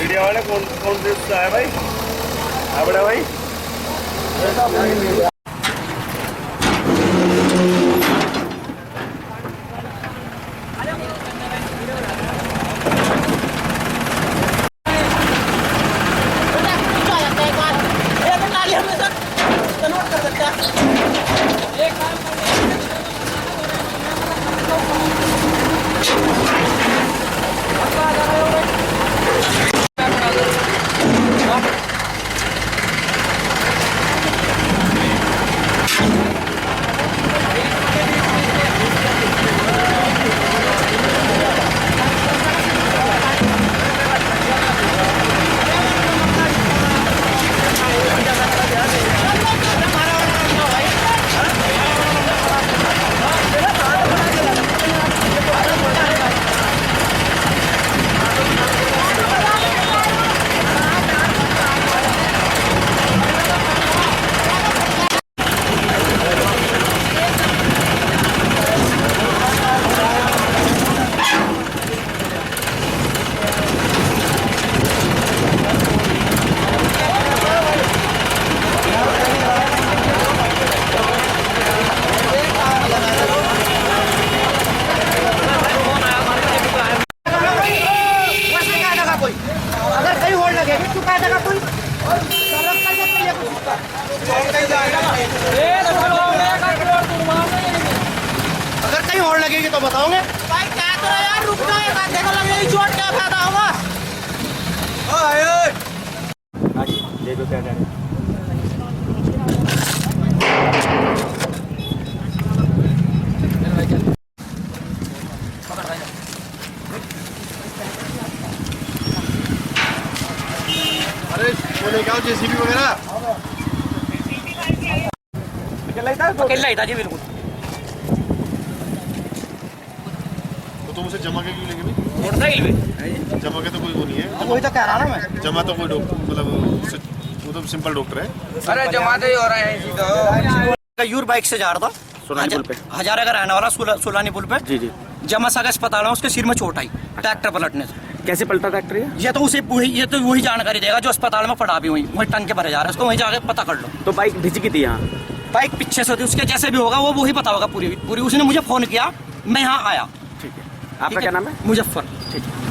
Media वाले कौन कौन से उससे आया भाई? बड़ा भाई अगर कहीं और लगेगी तो बताओगे भाई क्या तो यार रुक जाओ एक आधे को लगेगी चोट क्या फायदा होगा। देखो क्या करें। अरे वो लेके आओ जेसीबी वगैरह। अकेला ही था जी बिल्कुल। तो तुम उसे जमा के क्यों लेके नहीं? मोटरसाइकिल पे जमा के तो कोई वो नहीं है। वही तो कह रहा ना मैं। जमा तो कोई मतलब वो तो सिंपल डॉक्टर है। अरे जमाते ही हो रहे हैं सीधा। यूर बाइक से जा रहा था सोलानी पुल पे। हजारे का रहने वाला सोलानी पुल पे। जी जी। जमा सागा अस्पताल में उसके सिर में चोट आई ट्रैक्टर पलटने से। कैसे पलटा ट्रैक्टर ये तो वही जानकारी देगा जो अस्पताल में पड़ा भी वही टंग के भरे जा रहा है। उसको वहीं जाके पता कर लो। तो बाइक भिजकी थी यहाँ? बाइक पीछे से थी उसके जैसे भी होगा वो वही पता होगा पूरी। उसने मुझे फोन किया मैं यहाँ आया। ठीक है। आपका क्या नाम है? मुजफ्फर। ठीक है।